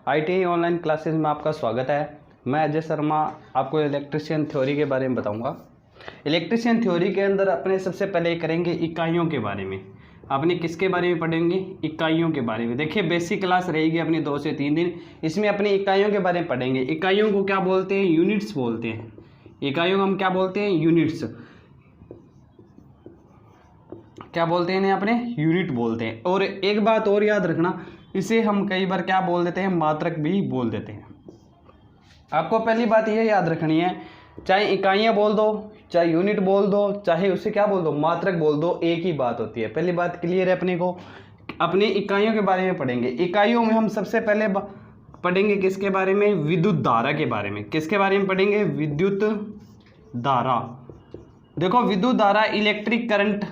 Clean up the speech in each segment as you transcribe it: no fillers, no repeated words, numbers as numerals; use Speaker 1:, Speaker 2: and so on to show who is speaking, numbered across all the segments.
Speaker 1: ITI online classes में आपका स्वागत है। मैं अजय शर्मा आपको इलेक्ट्रिशियन थ्योरी के बारे में बताऊंगा। इलेक्ट्रिशियन थ्योरी के अंदर अपने सबसे पहले करेंगे इकाइयों के बारे में। अपने किसके बारे में पढ़ेंगे? इकाइयों के बारे में। देखिए बेसिक क्लास रहेगी अपनी 2 से 3 दिन, इसमें अपनी इकाइयों के बारे में पढ़ेंगे। इकाइयों को क्या बोलते हैं? यूनिट्स बोलते हैं। इकाइयों को हम क्या बोलते हैं? यूनिट्स। क्या बोलते हैं इन्हें? अपने यूनिट बोलते हैं। और एक बात और याद रखना, इसे हम कई बार क्या बोल देते हैं? मात्रक भी बोल देते हैं। आपको पहली बात यह याद रखनी है, चाहे इकाइयाँ बोल दो, चाहे यूनिट बोल दो, चाहे उसे क्या बोल दो? मात्रक बोल दो, एक ही बात होती है। पहली बात क्लियर है अपने को। अपने इकाइयों के बारे में पढ़ेंगे। इकाइयों में हम सबसे पहले पढ़ेंगे किसके बारे में? विद्युत धारा के बारे में। किसके बारे में पढ़ेंगे? विद्युत धारा। देखो विद्युत धारा, इलेक्ट्रिक करंट,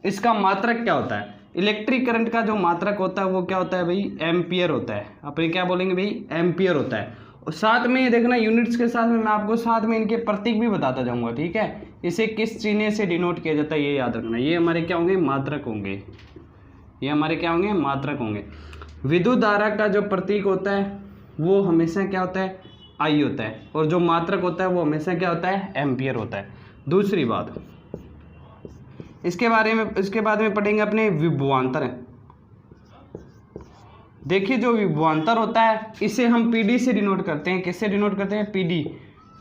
Speaker 1: इसका मात्रक क्या होता है? इलेक्ट्रिक करंट का जो मात्रक होता है वो क्या होता है भाई? एम्पियर होता है। अपने क्या बोलेंगे भाई? एम्पियर होता है। और साथ में ये देखना, यूनिट्स के साथ में मैं आपको साथ में इनके प्रतीक भी बताता जाऊंगा, ठीक है? इसे किस चिन्ह से डिनोट किया जाता है ये याद रखना। ये हमारे क्या होंगे? मात्रक होंगे। ये हमारे क्या होंगे? मात्रक होंगे। विद्युत धारा का जो प्रतीक होता है वो हमेशा क्या होता है? आई होता है। और जो मात्रक होता है वो हमेशा क्या होता है? एम्पियर होता है। दूसरी बात, इसके बाद में पढ़ेंगे अपने विभवांतर। देखिए जो विभवांतर होता है इसे हम पीडी से डिनोट करते हैं। किससे डिनोट करते हैं? पीडी,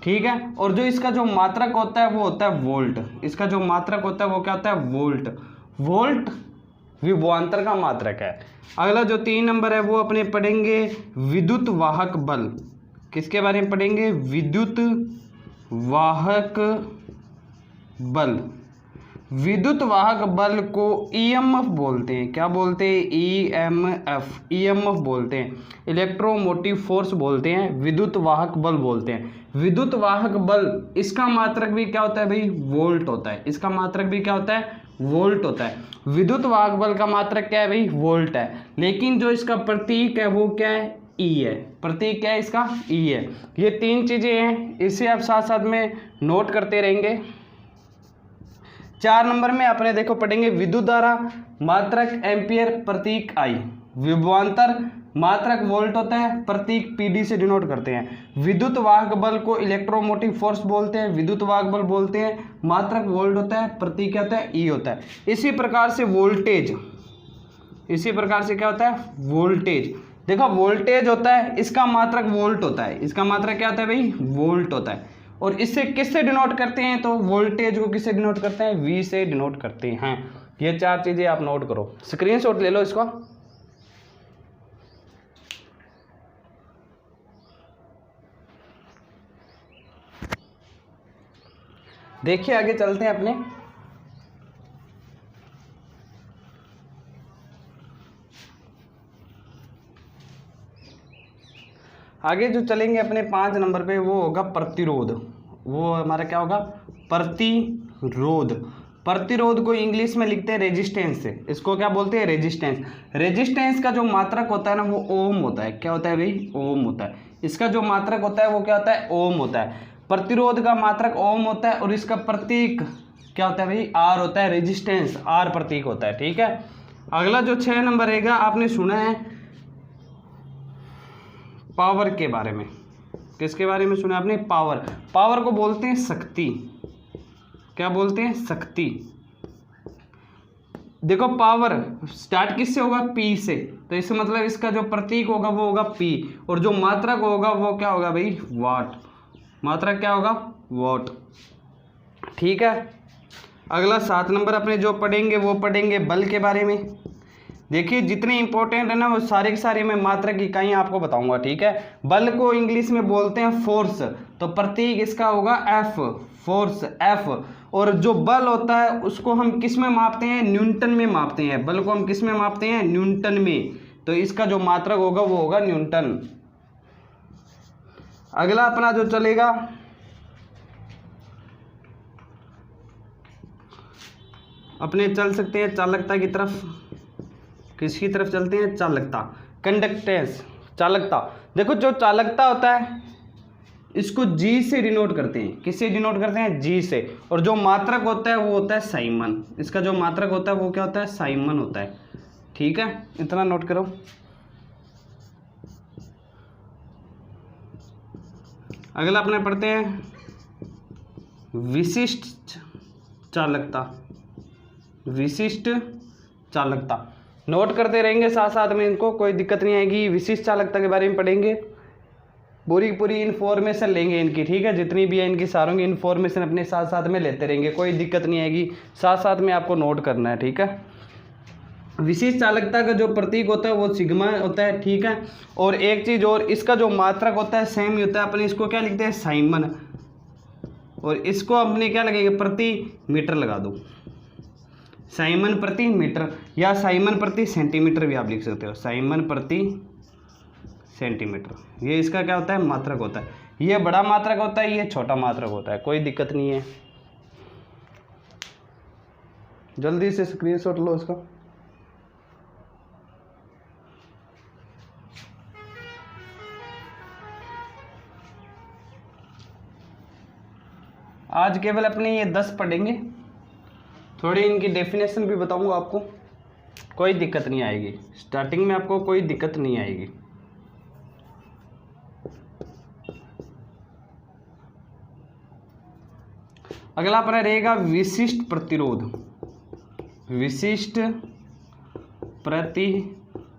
Speaker 1: ठीक है? और जो इसका जो मात्रक होता है वो होता है वोल्ट। इसका जो मात्रक होता है वो क्या होता है? वोल्ट। वोल्ट विभवांतर का मात्रक है। अगला जो 3 नंबर है वो अपने पढ़ेंगे विद्युत वाहक बल। किसके बारे में पढ़ेंगे? विद्युत वाहक बल। विद्युत वाहक बल को ईएमएफ बोलते हैं। क्या बोलते हैं? ईएमएफ। ईएमएफ बोलते हैं। इलेक्ट्रोमोटिव फोर्स बोलते हैं। विद्युत वाहक बल बोलते हैं। विद्युत वाहक बल, इसका मात्रक भी क्या होता है भाई? वोल्ट होता है। इसका मात्रक भी क्या होता है? वोल्ट होता है। विद्युत वाहक बल का मात्रक क्या है भाई? वोल्ट है। लेकिन जो इसका प्रतीक है वो क्या है? ई है। प्रतीक क्या है इसका? ई है। ये 3 चीजें हैं, इसे आप साथ साथ में नोट करते रहेंगे। 4 नंबर में अपने देखो पढ़ेंगे विद्युत धारा, मात्रक एम्पियर, प्रतीक आई। विभवांतर, मात्रक वोल्ट होता है, प्रतीक पीडी से डिनोट करते हैं। विद्युत वाहक बल को इलेक्ट्रोमोटिव फोर्स बोलते हैं, विद्युत वाहक बल बोलते हैं, मात्रक वोल्ट होता है, प्रतीक क्या होता है? ई होता है। इसी प्रकार से वोल्टेज, इसी प्रकार से क्या होता है? वोल्टेज। देखो वोल्टेज होता है, इसका मात्रक वोल्ट होता है। इसका मात्रक क्या होता है भाई? वोल्ट होता है। और इससे किससे डिनोट करते हैं? तो वोल्टेज को किससे डिनोट करते हैं? वी से डिनोट करते हैं। ये 4 चीजें आप नोट करो, स्क्रीनशॉट ले लो इसको। देखिए आगे चलते हैं अपने। आगे जो चलेंगे अपने 5 नंबर पे वो होगा प्रतिरोध। वो हमारा क्या होगा? प्रतिरोध। प्रतिरोध को इंग्लिश में लिखते हैं रेजिस्टेंस से। इसको क्या बोलते हैं? रेजिस्टेंस। रेजिस्टेंस का जो मात्रक होता है ना वो ओम होता है। क्या होता है भाई? ओम होता है। इसका जो मात्रक होता है वो क्या होता है? ओम होता है। प्रतिरोध का मात्रक ओम होता है और इसका प्रतीक क्या होता है भाई? आर होता है। रेजिस्टेंस आर प्रतीक होता है, ठीक है? अगला जो 6 नंबर रहेगा, आपने सुना है पावर के बारे में। किसके बारे में सुना आपने? पावर। पावर को बोलते हैं शक्ति। क्या बोलते हैं? शक्ति। देखो पावर स्टार्ट किससे होगा? पी से। तो इसका मतलब इसका जो प्रतीक होगा वो होगा पी, और जो मात्रक होगा वो क्या होगा भाई? वाट। मात्रक क्या होगा? वाट, ठीक है? अगला 7 नंबर अपने जो पढ़ेंगे वो पढ़ेंगे बल के बारे में। देखिए जितने इंपॉर्टेंट है ना वो सारे के सारे मैं मात्रक इकाइयाँ आपको बताऊंगा, ठीक है? बल को इंग्लिश में बोलते हैं फोर्स, तो प्रतीक इसका होगा एफ। Force F. और जो बल होता है उसको हम किस में मापते हैं? न्यूटन में मापते हैं। बल को हम किस में मापते हैं? न्यूटन में। तो इसका जो मात्रक होगा वो होगा न्यूटन। अगला अपना जो चलेगा अपने चल सकते हैं चालकता की तरफ। किसकी तरफ चलते हैं? चालकता। कंडक्टेंस, चालकता। देखो जो चालकता होता है इसको जी से डिनोट करते हैं। किससे डिनोट करते हैं? जी से। और जो मात्रक होता है वो होता है साइमन। इसका जो मात्रक होता है वो क्या होता है? साइमन होता है, ठीक है? इतना नोट करो। अगला अपने पढ़ते हैं विशिष्ट चालकता। विशिष्ट चालकता नोट करते रहेंगे साथ साथ में, इनको कोई दिक्कत नहीं आएगी। विशिष्ट चालकता के बारे में पढ़ेंगे, पूरी पूरी इन्फॉर्मेशन लेंगे इनकी, ठीक है। जितनी भी है इनकी सारों की इन्फॉर्मेशन अपने साथ साथ में लेते रहेंगे, कोई दिक्कत नहीं आएगी। साथ साथ में आपको नोट करना है, ठीक है। विशिष्ट चालकता का जो प्रतीक होता है वो सिग्मा होता है, ठीक है। और एक चीज़ और, इसका जो मात्रक होता है सेम ही होता है। अपने इसको क्या लिखते हैं, साइमन, और इसको अपने क्या लगेगा, प्रति मीटर लगा दो। साइमन प्रति मीटर या साइमन प्रति सेंटीमीटर भी आप लिख सकते हो। साइमन प्रति सेंटीमीटर, ये इसका क्या होता है, मात्रक होता है। ये बड़ा मात्रक होता है, ये छोटा मात्रक होता है, कोई दिक्कत नहीं है। जल्दी से स्क्रीनशॉट लो इसका। आज केवल अपने ये 10 पढ़ेंगे, थोड़ी इनकी डेफिनेशन भी बताऊंगा आपको, कोई दिक्कत नहीं आएगी। स्टार्टिंग में आपको कोई दिक्कत नहीं आएगी। अगला अपना रहेगा विशिष्ट प्रतिरोध। विशिष्ट प्रतिरोध,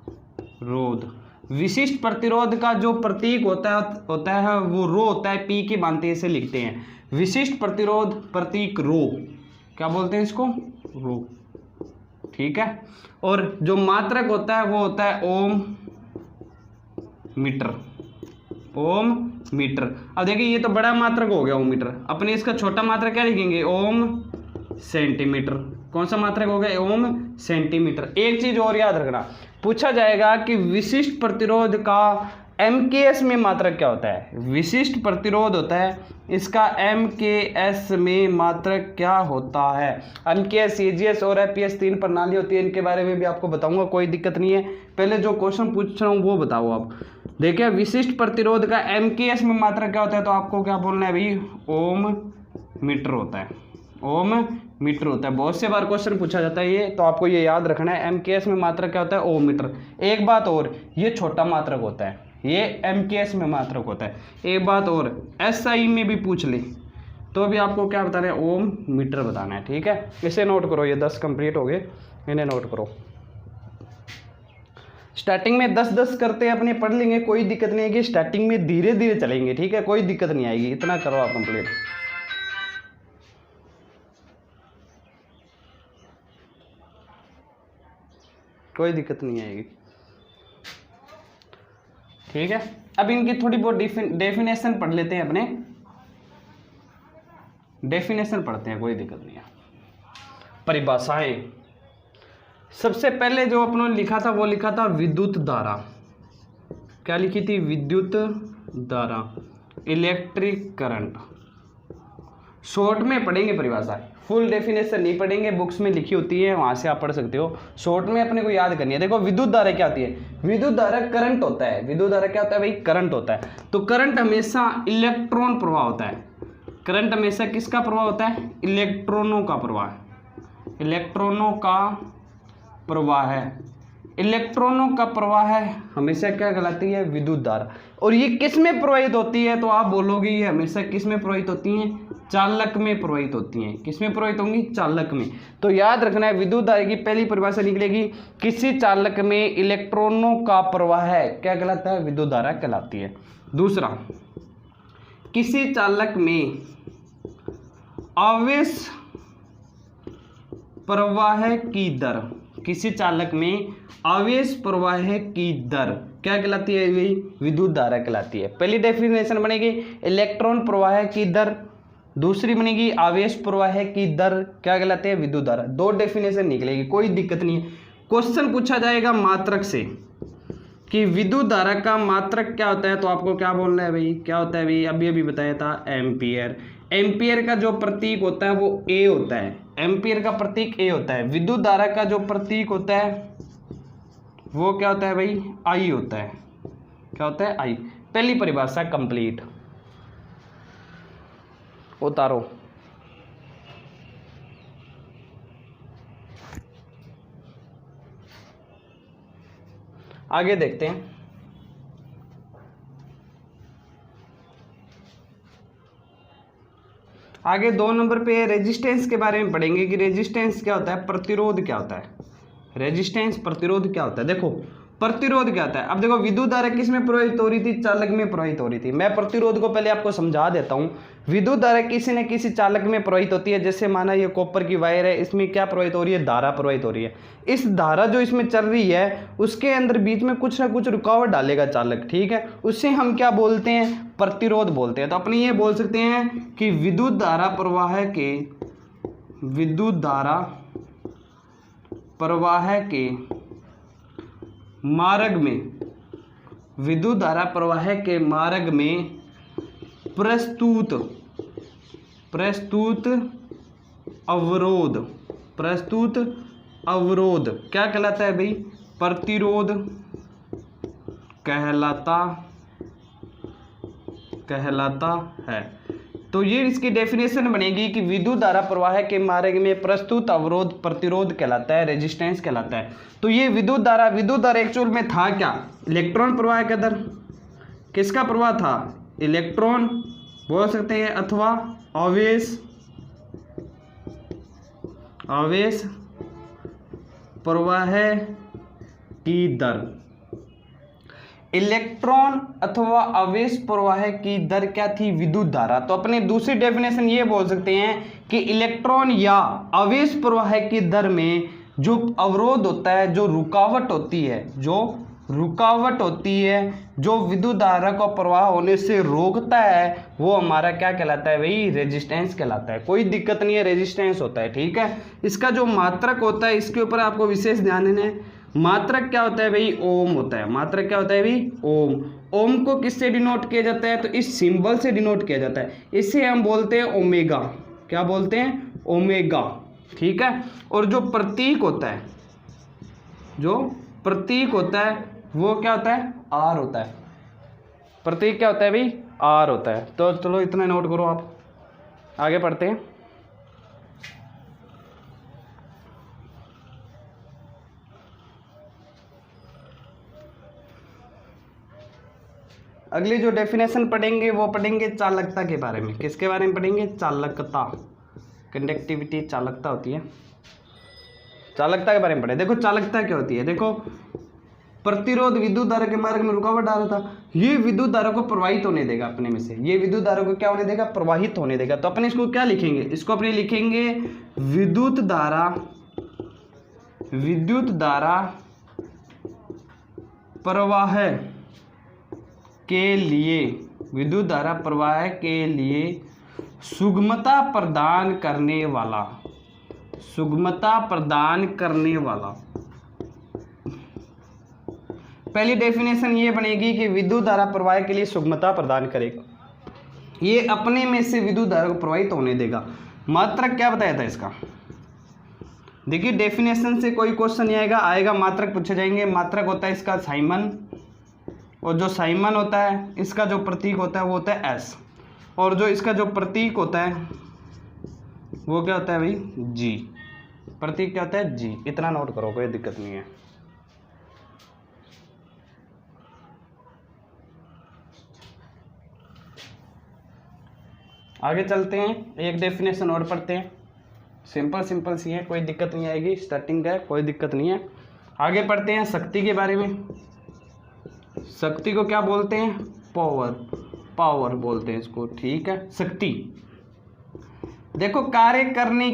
Speaker 1: विशिष्ट प्रतिरोध का जो प्रतीक होता है वो रो होता है, पी की भांति इसे लिखते हैं। विशिष्ट प्रतिरोध प्रतीक रो, क्या बोलते हैं इसको, रो, ठीक है। और जो मात्रक होता है वो होता है ओम मीटर। ओम मीटर। अब देखिए ये तो बड़ा मात्रक हो गया ओम मीटर, अपने इसका छोटा मात्रक क्या लिखेंगे, ओम सेंटीमीटर। कौन सा मात्रक हो गया, ओम सेंटीमीटर। एक चीज और याद रखना, पूछा जाएगा कि विशिष्ट प्रतिरोध का एमकेएस में मात्रक क्या होता है। विशिष्ट प्रतिरोध होता है, इसका एमकेएस में मात्रक क्या होता है। एमकेएस, सीजीएस और एपीएस 3 प्रणाली होती है, इनके बारे में भी आपको बताऊंगा, कोई दिक्कत नहीं है। पहले जो क्वेश्चन पूछ रहा हूँ वो बताओ आप। देखिए विशिष्ट प्रतिरोध का एमकेएस में मात्रक क्या होता है, तो आपको क्या बोलना है भाई, ओम मीटर होता है। ओम मीटर होता है, बहुत से बार क्वेश्चन पूछा जाता है ये, तो आपको ये याद रखना है। एमकेएस में मात्रक क्या होता है, ओम मीटर। एक बात और, ये छोटा मात्रक होता है, ये एमकेएस में मात्रक होता है। एक बात और, एसआई में भी पूछ ले तो भी आपको क्या बताना है, ओम मीटर बताना है, ठीक है। इसे नोट करो, ये 10 कंप्लीट हो गए, इन्हें नोट करो। स्टार्टिंग में 10-10 करते हैं अपने, पढ़ लेंगे, कोई दिक्कत नहीं आएगी। स्टार्टिंग में धीरे धीरे चलेंगे, ठीक है, कोई दिक्कत नहीं आएगी। इतना करो आप कंप्लीट। कोई दिक्कत नहीं आएगी, ठीक है। अब इनकी थोड़ी बहुत डेफिनेशन पढ़ लेते हैं अपने, डेफिनेशन पढ़ते हैं, कोई दिक्कत नहीं है। परिभाषाएं, सबसे पहले जो अपने लिखा था वो लिखा था विद्युत धारा। क्या लिखी थी, विद्युत धारा, इलेक्ट्रिक करंट। शॉर्ट में पढ़ेंगे परिभाषा, फुल डेफिनेशन नहीं पढ़ेंगे, बुक्स में लिखी होती है वहां से आप पढ़ सकते हो। शॉर्ट में अपने को याद करनी है। देखो विद्युत धारा क्या होती है, विद्युत धारा करंट होता है। विद्युत धारा क्या होता है भाई, करंट होता है। तो करंट हमेशा इलेक्ट्रॉन प्रवाह होता है। करंट हमेशा किसका प्रवाह होता है, इलेक्ट्रॉनों का प्रवाह। इलेक्ट्रॉनों का प्रवाह है, इलेक्ट्रॉनों का प्रवाह है, हमेशा क्या कहलाती है, विद्युत धारा। और ये किस में प्रवाहित होती है, तो आप बोलोगे ये हमेशा किस में प्रवाहित होती हैं, चालक में प्रवाहित होती हैं। किस में प्रवाहित होंगी, चालक में। तो याद रखना है, विद्युत धारा की पहली परिभाषा निकलेगी, किसी चालक में इलेक्ट्रॉनों का प्रवाह है, क्या कहलाता है, विद्युत धारा कहलाती है। दूसरा, किसी चालक में आवेश प्रवाह की दर, किसी चालक में आवेश प्रवाह की दर क्या कहलाती है, विद्युत धारा कहलाती है। पहली डेफिनेशन बनेगी इलेक्ट्रॉन प्रवाह की दर, दूसरी बनेगी आवेश प्रवाह की दर, क्या कहलाते हैं, विद्युत धारा। 2 डेफिनेशन निकलेगी, कोई दिक्कत नहीं है। क्वेश्चन पूछा जाएगा मात्रक से कि विद्युत धारा का मात्रक क्या होता है, तो आपको क्या बोलना है भाई, क्या होता है भाई, अभी अभी बताया था, एम्पियर। एम्पियर का जो प्रतीक होता है वो ए होता है। एम्पियर का प्रतीक ए होता है। विद्युत धारा का जो प्रतीक होता है वो क्या होता है भाई, आई होता है। क्या होता है, आई। पहली परिभाषा कंप्लीट, उतारो। आगे देखते हैं। आगे 2 नंबर पे रेजिस्टेंस के बारे में पढ़ेंगे कि रेजिस्टेंस क्या होता है, प्रतिरोध क्या होता है। रेजिस्टेंस प्रतिरोध क्या होता है। देखो प्रतिरोध क्या होता है। अब देखो विद्युत धारा किस में प्रवाहित हो रही थी, चालक में प्रवाहित हो रही थी। मैं प्रतिरोध को पहले आपको समझा देता हूँ। विद्युत धारा किसी न किसी चालक में प्रवाहित होती है। जैसे माना ये कॉपर की वायर है, इसमें क्या प्रवाहित हो रही है, धारा प्रवाहित हो रही है। इस धारा जो इसमें चल रही है उसके अंदर बीच में कुछ ना कुछ रुकावट डालेगा चालक, ठीक है, उससे हम क्या बोलते हैं, प्रतिरोध बोलते हैं। तो अपने ये बोल सकते हैं कि विद्युत धारा प्रवाह के मार्ग में, विद्युत धारा प्रवाह के मार्ग में प्रस्तुत अवरोध क्या कहलाता है भाई, प्रतिरोध कहलाता है। तो ये इसकी डेफिनेशन बनेगी कि विद्युत धारा प्रवाह के मार्ग में प्रस्तुत अवरोध प्रतिरोध कहलाता है, रेजिस्टेंस कहलाता है। तो ये विद्युत धारा एक्चुअल में था क्या, इलेक्ट्रॉन प्रवाह का दर, किसका प्रवाह था, इलेक्ट्रॉन बोल सकते हैं, अथवा आवेश प्रवाह की दर। इलेक्ट्रॉन अथवा आवेश प्रवाह की दर क्या थी, विद्युत धारा। तो अपने दूसरी डेफिनेशन ये बोल सकते हैं कि इलेक्ट्रॉन या आवेश प्रवाह की दर में जो अवरोध होता है, जो रुकावट होती है, जो विद्युत धारा को प्रवाह होने से रोकता है, वो हमारा क्या कहलाता है भाई, रेजिस्टेंस कहलाता है। कोई दिक्कत नहीं है, रेजिस्टेंस होता है, ठीक है। इसका जो मात्रक होता है इसके ऊपर आपको विशेष ध्यान देना है। मात्रक क्या होता है भाई, ओम होता है। मात्रक क्या होता है भाई, ओम। ओम को किससे डिनोट किया जाता है, तो इस सिंबल से डिनोट किया जाता है। इसे हम बोलते हैं ओमेगा। क्या बोलते हैं, ओमेगा, ठीक है। और जो प्रतीक होता है वो क्या होता है, आर होता है। प्रतीक क्या होता है भाई, आर होता है। तो चलो इतना नोट करो, आप आगे पढ़ते हैं। अगली जो डेफिनेशन पढ़ेंगे वो पढ़ेंगे चालकता के बारे में। किसके बारे में पढ़ेंगे, चालकता। कंडक्टिविटी चालकता होती है, चालकता के बारे में पढ़े। देखो चालकता क्या होती है, देखो प्रतिरोध विद्युत धारा के मार्ग में रुकावट डाल रहा था, ये विद्युत धारा को प्रवाहित होने देगा अपने में से, ये विद्युत धारा को क्या होने देगा, प्रवाहित होने देगा। तो अपने इसको क्या लिखेंगे, इसको अपने लिखेंगे विद्युत धारा प्रवाह के लिए, विद्युत धारा प्रवाह के लिए सुगमता प्रदान करने वाला। पहली डेफिनेशन ये बनेगी कि विद्युत धारा प्रवाह के लिए सुगमता प्रदान करेगा, ये अपने में से विद्युत धारा को प्रवाहित होने देगा। मात्रक क्या बताया था इसका, देखिए डेफिनेशन से कोई क्वेश्चन नहीं आएगा, मात्रक पूछे जाएंगे। मात्रक होता है इसका साइमन, और जो साइमन होता है इसका जो प्रतीक होता है वो होता है एस, और जो इसका जो प्रतीक होता है वो क्या होता है भाई, जी। प्रतीक क्या होता है, जी। इतना नोट करो, कोई दिक्कत नहीं है। आगे चलते हैं, एक डेफिनेशन और पढ़ते हैं। सिंपल सी है, कोई दिक्कत नहीं आएगी, स्टार्टिंग है, कोई दिक्कत नहीं है। आगे पढ़ते हैं शक्ति के बारे में। शक्ति को क्या बोलते हैं, पावर बोलते हैं इसको, ठीक है। शक्ति देखो कार्य करने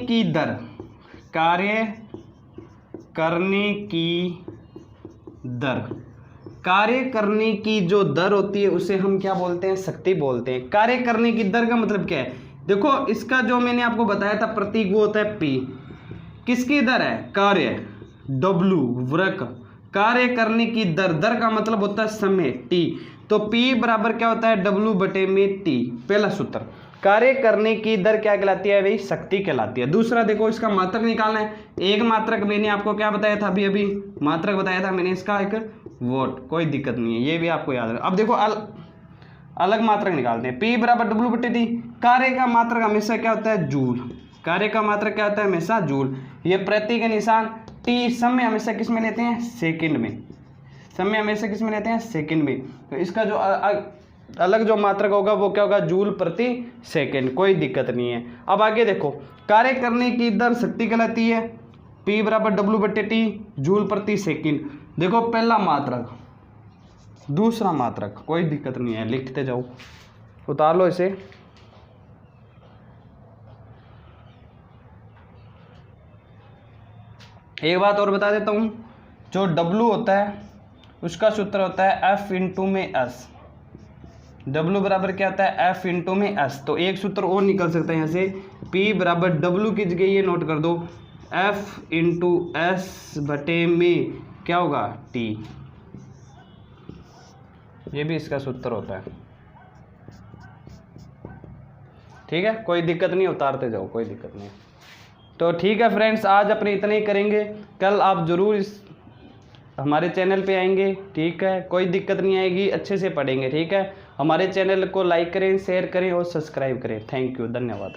Speaker 1: की जो दर होती है उसे हम क्या बोलते हैं, शक्ति बोलते हैं। कार्य करने की दर का मतलब क्या है, देखो इसका जो मैंने आपको बताया था प्रतीक वो होता है P। किसकी दर है, कार्य, W वृक, कार्य करने की दर का मतलब होता है समय T। तो P बराबर क्या होता है, W बटे में T। पहला सूत्र, कार्य करने की दर क्या कहलाती है भाई, शक्ति कहलाती है। दूसरा देखो इसका मात्रक निकालना है। एक मात्रक मैंने आपको क्या बताया था, अभी मात्रक बताया था मैंने इसका, एक वोट। कोई दिक्कत नहीं है, ये भी आपको याद रखना। अब देखो अलग मात्रक निकालते हैं। P बराबर W बटे T। कार्य का मात्रक हमेशा क्या होता है, जूल। कार्य का मात्रक क्या होता है, हमेशा जूल। ये प्रतीक का निशान T। समय हमेशा किस में लेते हैं, सेकंड में। समय हमेशा किस में लेते हैं, सेकंड में। तो इसका जो अलग जो मात्रक होगा वो क्या होगा, जूल प्रति सेकेंड, कोई दिक्कत नहीं है। अब आगे देखो, कार्य करने की दर शक्ति कहलाती है P बराबर W/T जूल प्रति सेकेंड। देखो पहला मात्रक, दूसरा मात्रक, कोई दिक्कत नहीं है, लिखते जाओ, उतार लो इसे। एक बात और बता देता हूँ, जो W होता है उसका सूत्र होता है F इंटू में S। W बराबर क्या होता है, F इंटू में S। तो एक सूत्र और निकल सकता है यहाँ से, P बराबर W की जगह ये नोट कर दो, F इंटू S बटे में क्या होगा, T। ये भी इसका सूत्र होता है, ठीक है, कोई दिक्कत नहीं, उतारते जाओ, कोई दिक्कत नहीं। तो ठीक है फ्रेंड्स, आज अपने इतने ही करेंगे, कल आप ज़रूर इस हमारे चैनल पे आएंगे, ठीक है, कोई दिक्कत नहीं आएगी, अच्छे से पढ़ेंगे, ठीक है। हमारे चैनल को लाइक करें, शेयर करें और सब्सक्राइब करें। थैंक यू, धन्यवाद।